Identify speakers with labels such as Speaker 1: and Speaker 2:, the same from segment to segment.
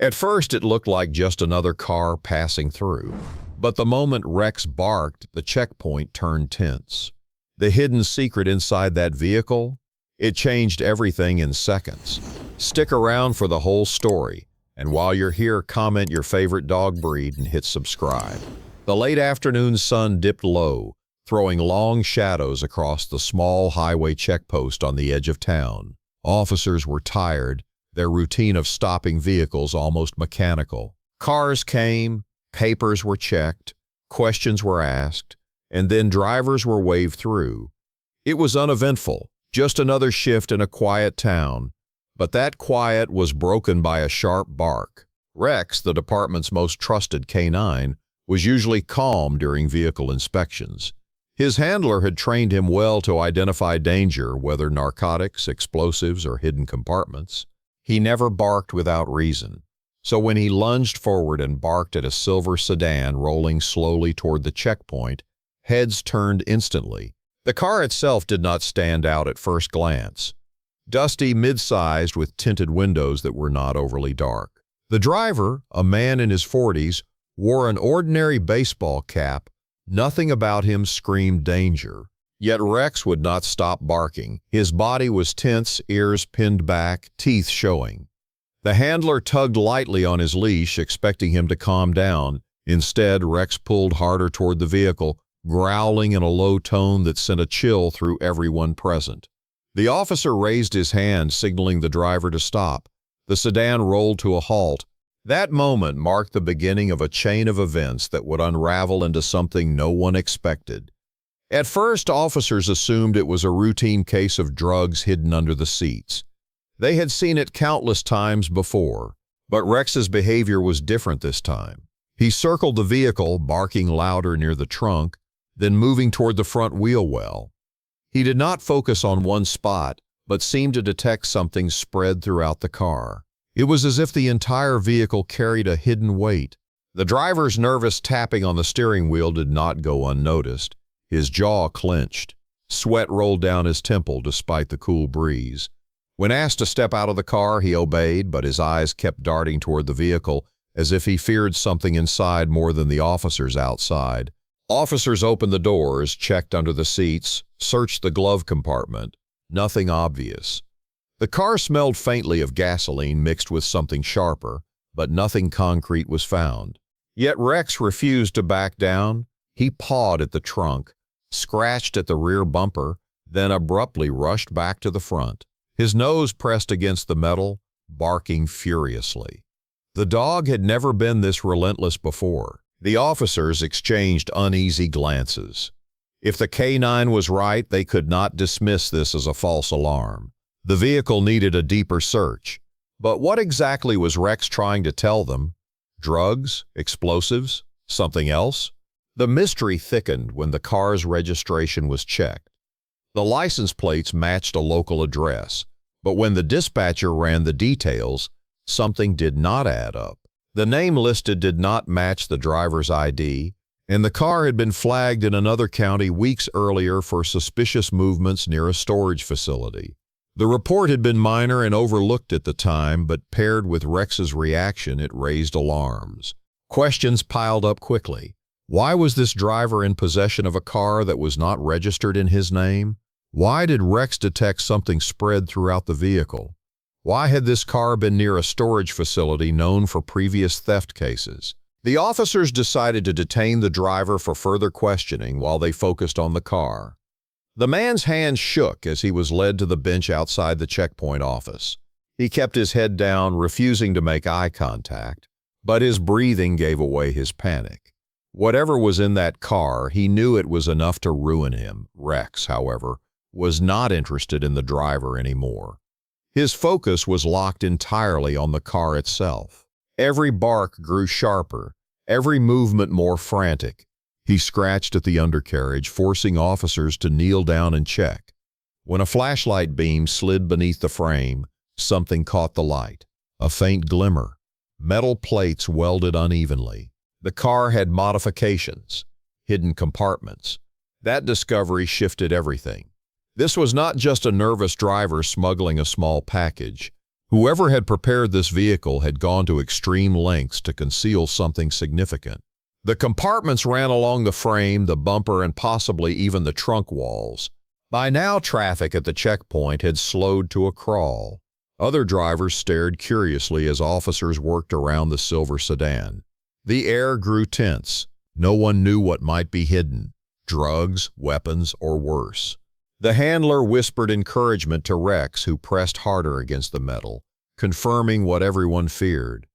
Speaker 1: At first, it looked like just another car passing through. But the moment Rex barked, the checkpoint turned tense. The hidden secret inside that vehicle? It changed everything in seconds. Stick around for the whole story, and while you're here, comment your favorite dog breed and hit subscribe. The late afternoon sun dipped low, throwing long shadows across the small highway checkpost on the edge of town. Officers were tired, their routine of stopping vehicles almost mechanical. Cars came, papers were checked, questions were asked, and then drivers were waved through. It was uneventful, just another shift in a quiet town. But that quiet was broken by a sharp bark. Rex, the department's most trusted canine, was usually calm during vehicle inspections. His handler had trained him well to identify danger, whether narcotics, explosives, or hidden compartments. He never barked without reason. So when he lunged forward and barked at a silver sedan rolling slowly toward the checkpoint, heads turned instantly. The car itself did not stand out at first glance. Dusty, mid-sized, with tinted windows that were not overly dark. The driver, a man in his 40s, wore an ordinary baseball cap. Nothing about him screamed danger. Yet Rex would not stop barking. His body was tense, ears pinned back, teeth showing. The handler tugged lightly on his leash, expecting him to calm down. Instead, Rex pulled harder toward the vehicle, growling in a low tone that sent a chill through everyone present. The officer raised his hand, signaling the driver to stop. The sedan rolled to a halt. That moment marked the beginning of a chain of events that would unravel into something no one expected. At first, officers assumed it was a routine case of drugs hidden under the seats. They had seen it countless times before, but Rex's behavior was different this time. He circled the vehicle, barking louder near the trunk, then moving toward the front wheel well. He did not focus on one spot, but seemed to detect something spread throughout the car. It was as if the entire vehicle carried a hidden weight. The driver's nervous tapping on the steering wheel did not go unnoticed. His jaw clenched. Sweat rolled down his temple despite the cool breeze. When asked to step out of the car, he obeyed, but his eyes kept darting toward the vehicle as if he feared something inside more than the officers outside. Officers opened the doors, checked under the seats, searched the glove compartment. Nothing obvious. The car smelled faintly of gasoline mixed with something sharper, but nothing concrete was found. Yet Rex refused to back down. He pawed at the trunk, scratched at the rear bumper, then abruptly rushed back to the front. His nose pressed against the metal, barking furiously. The dog had never been this relentless before. The officers exchanged uneasy glances. If the K9 was right, they could not dismiss this as a false alarm. The vehicle needed a deeper search. But what exactly was Rex trying to tell them? Drugs? Explosives? Something else? The mystery thickened when the car's registration was checked. The license plates matched a local address, but when the dispatcher ran the details, something did not add up. The name listed did not match the driver's ID, and the car had been flagged in another county weeks earlier for suspicious movements near a storage facility. The report had been minor and overlooked at the time, but paired with Rex's reaction, it raised alarms. Questions piled up quickly. Why was this driver in possession of a car that was not registered in his name? Why did Rex detect something spread throughout the vehicle? Why had this car been near a storage facility known for previous theft cases? The officers decided to detain the driver for further questioning while they focused on the car. The man's hand shook as he was led to the bench outside the checkpoint office. He kept his head down, refusing to make eye contact, but his breathing gave away his panic. Whatever was in that car, he knew it was enough to ruin him. Rex, however, was not interested in the driver anymore. His focus was locked entirely on the car itself. Every bark grew sharper, every movement more frantic. He scratched at the undercarriage, forcing officers to kneel down and check. When a flashlight beam slid beneath the frame, something caught the light. A faint glimmer. Metal plates welded unevenly. The car had modifications, hidden compartments. That discovery shifted everything. This was not just a nervous driver smuggling a small package. Whoever had prepared this vehicle had gone to extreme lengths to conceal something significant. The compartments ran along the frame, the bumper, and possibly even the trunk walls. By now, traffic at the checkpoint had slowed to a crawl. Other drivers stared curiously as officers worked around the silver sedan. The air grew tense. No one knew what might be hidden: drugs, weapons, or worse. The handler whispered encouragement to Rex, who pressed harder against the metal, confirming what everyone feared.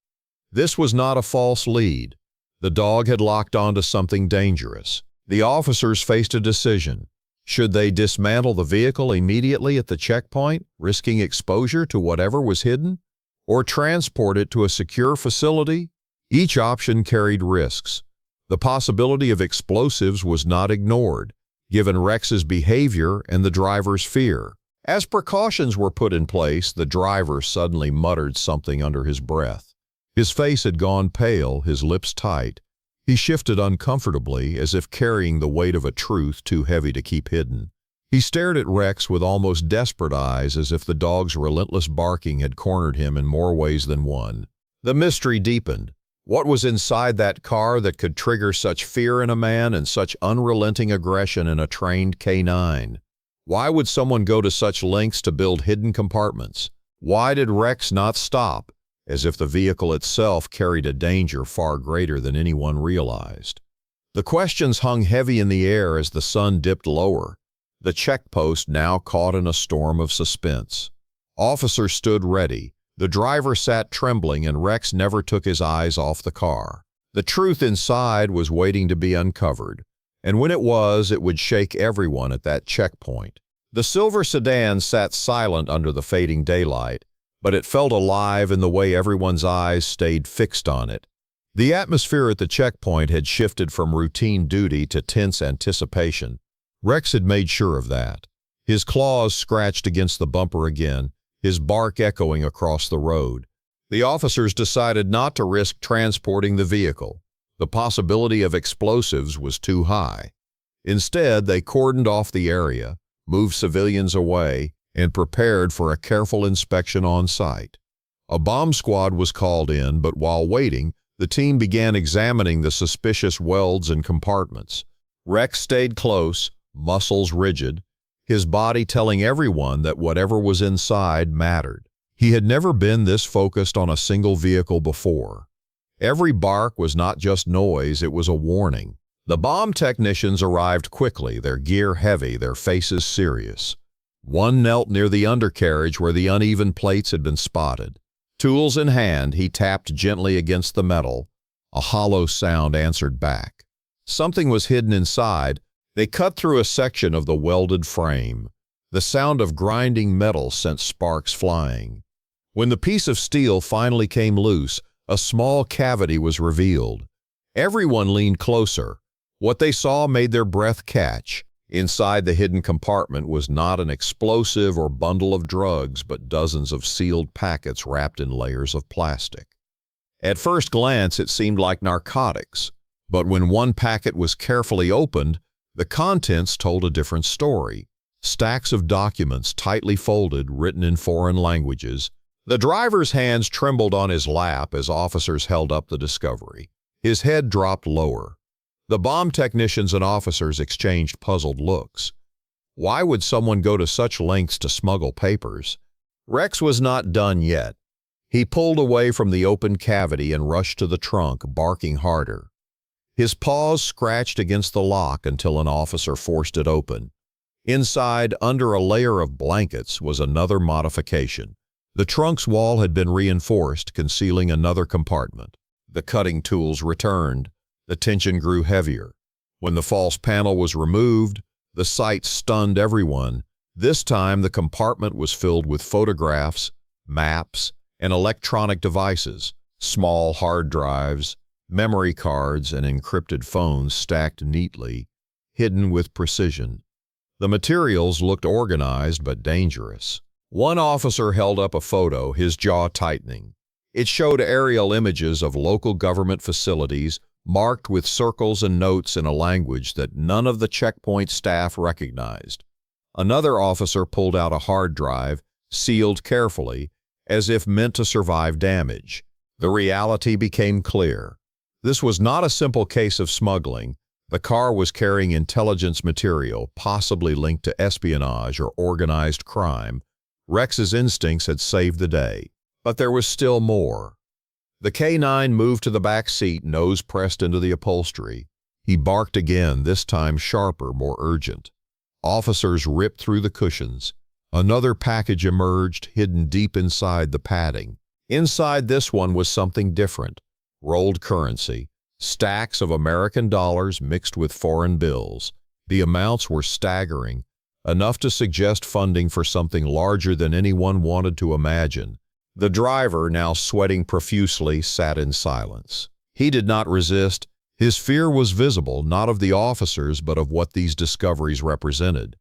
Speaker 1: This was not a false lead. The dog had locked onto something dangerous. The officers faced a decision. Should they dismantle the vehicle immediately at the checkpoint, risking exposure to whatever was hidden, or transport it to a secure facility? Each option carried risks. The possibility of explosives was not ignored, given Rex's behavior and the driver's fear. As precautions were put in place, the driver suddenly muttered something under his breath. His face had gone pale, his lips tight. He shifted uncomfortably, as if carrying the weight of a truth too heavy to keep hidden. He stared at Rex with almost desperate eyes, as if the dog's relentless barking had cornered him in more ways than one. The mystery deepened. What was inside that car that could trigger such fear in a man and such unrelenting aggression in a trained canine? Why would someone go to such lengths to build hidden compartments? Why did Rex not stop, as if the vehicle itself carried a danger far greater than anyone realized? The questions hung heavy in the air as the sun dipped lower, the checkpost now caught in a storm of suspense. Officers stood ready. The driver sat trembling, and Rex never took his eyes off the car. The truth inside was waiting to be uncovered, and when it was, it would shake everyone at that checkpoint. The silver sedan sat silent under the fading daylight, but it felt alive in the way everyone's eyes stayed fixed on it. The atmosphere at the checkpoint had shifted from routine duty to tense anticipation. Rex had made sure of that. His claws scratched against the bumper again, his bark echoing across the road. The officers decided not to risk transporting the vehicle. The possibility of explosives was too high. Instead, they cordoned off the area, moved civilians away, and prepared for a careful inspection on site. A bomb squad was called in, but while waiting, the team began examining the suspicious welds and compartments. Rex stayed close, muscles rigid, his body telling everyone that whatever was inside mattered. He had never been this focused on a single vehicle before. Every bark was not just noise, it was a warning. The bomb technicians arrived quickly, their gear heavy, their faces serious. One knelt near the undercarriage where the uneven plates had been spotted. Tools in hand, he tapped gently against the metal. A hollow sound answered back. Something was hidden inside. They cut through a section of the welded frame. The sound of grinding metal sent sparks flying. When the piece of steel finally came loose, a small cavity was revealed. Everyone leaned closer. What they saw made their breath catch. Inside the hidden compartment was not an explosive or bundle of drugs, but dozens of sealed packets wrapped in layers of plastic. At first glance, it seemed like narcotics, but when one packet was carefully opened, the contents told a different story. Stacks of documents tightly folded, written in foreign languages. The driver's hands trembled on his lap as officers held up the discovery. His head dropped lower. The bomb technicians and officers exchanged puzzled looks. Why would someone go to such lengths to smuggle papers? Rex was not done yet. He pulled away from the open cavity and rushed to the trunk, barking harder. His paws scratched against the lock until an officer forced it open. Inside, under a layer of blankets, was another modification. The trunk's wall had been reinforced, concealing another compartment. The cutting tools returned. The tension grew heavier. When the false panel was removed, the sight stunned everyone. This time, the compartment was filled with photographs, maps, and electronic devices, small hard drives, memory cards, and encrypted phones stacked neatly, hidden with precision. The materials looked organized but dangerous. One officer held up a photo, his jaw tightening. It showed aerial images of local government facilities, marked with circles and notes in a language that none of the checkpoint staff recognized. Another officer pulled out a hard drive, sealed carefully, as if meant to survive damage. The reality became clear. This was not a simple case of smuggling. The car was carrying intelligence material, possibly linked to espionage or organized crime. Rex's instincts had saved the day. But there was still more. The K9 moved to the back seat, nose pressed into the upholstery. He barked again, this time sharper, more urgent. Officers ripped through the cushions. Another package emerged, hidden deep inside the padding. Inside this one was something different. Rolled currency. Stacks of American dollars mixed with foreign bills. The amounts were staggering, enough to suggest funding for something larger than anyone wanted to imagine. The driver, now sweating profusely, sat in silence. He did not resist. His fear was visible, not of the officers, but of what these discoveries represented.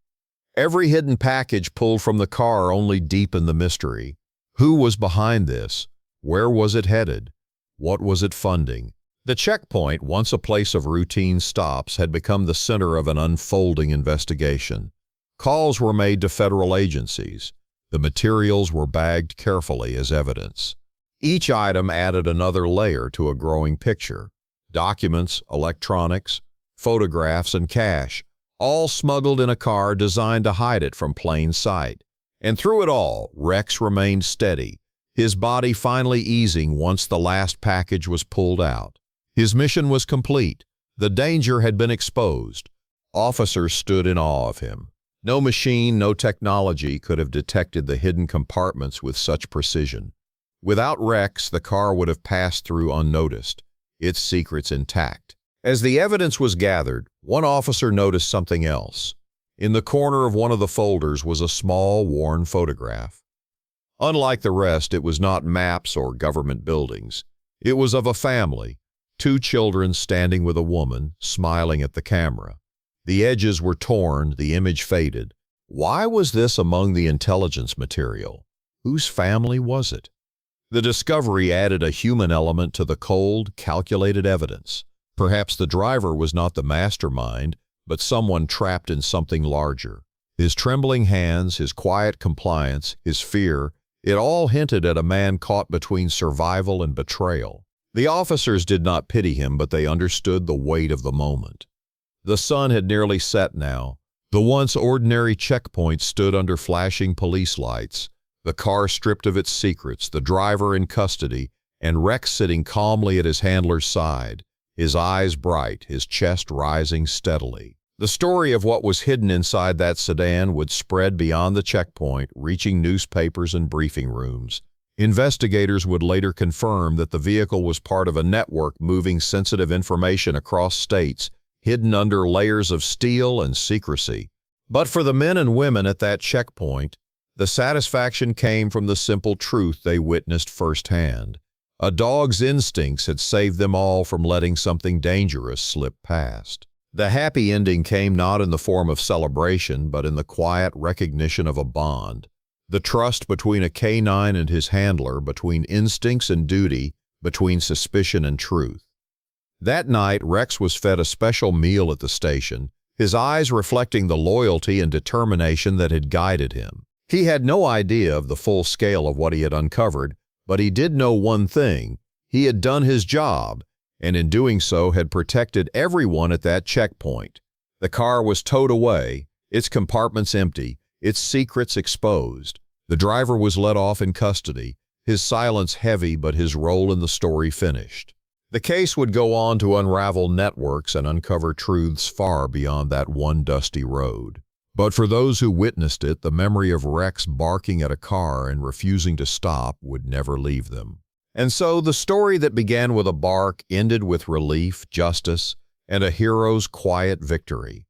Speaker 1: Every hidden package pulled from the car only deepened the mystery. Who was behind this? Where was it headed? What was it funding? The checkpoint, once a place of routine stops, had become the center of an unfolding investigation. Calls were made to federal agencies. The materials were bagged carefully as evidence. Each item added another layer to a growing picture. Documents, electronics, photographs, and cash, all smuggled in a car designed to hide it from plain sight. And through it all, Rex remained steady, his body finally easing once the last package was pulled out. His mission was complete. The danger had been exposed. Officers stood in awe of him. No machine, no technology could have detected the hidden compartments with such precision. Without Rex, the car would have passed through unnoticed, its secrets intact. As the evidence was gathered, one officer noticed something else. In the corner of one of the folders was a small, worn photograph. Unlike the rest, it was not maps or government buildings. It was of a family, 2 children standing with a woman, smiling at the camera. The edges were torn, the image faded. Why was this among the intelligence material? Whose family was it? The discovery added a human element to the cold, calculated evidence. Perhaps the driver was not the mastermind, but someone trapped in something larger. His trembling hands, his quiet compliance, his fear, it all hinted at a man caught between survival and betrayal. The officers did not pity him, but they understood the weight of the moment. The sun had nearly set now. The once ordinary checkpoint stood under flashing police lights, the car stripped of its secrets, the driver in custody, and Rex sitting calmly at his handler's side, his eyes bright, his chest rising steadily. The story of what was hidden inside that sedan would spread beyond the checkpoint, reaching newspapers and briefing rooms. Investigators would later confirm that the vehicle was part of a network moving sensitive information across states, hidden under layers of steel and secrecy. But for the men and women at that checkpoint, the satisfaction came from the simple truth they witnessed firsthand. A dog's instincts had saved them all from letting something dangerous slip past. The happy ending came not in the form of celebration, but in the quiet recognition of a bond. The trust between a K9 and his handler, between instincts and duty, between suspicion and truth. That night, Rex was fed a special meal at the station, his eyes reflecting the loyalty and determination that had guided him. He had no idea of the full scale of what he had uncovered, but he did know one thing: he had done his job, and in doing so had protected everyone at that checkpoint. The car was towed away, its compartments empty, its secrets exposed. The driver was let off in custody, his silence heavy but his role in the story finished. The case would go on to unravel networks and uncover truths far beyond that one dusty road. But for those who witnessed it, the memory of Rex barking at a car and refusing to stop would never leave them. And so the story that began with a bark ended with relief, justice, and a hero's quiet victory.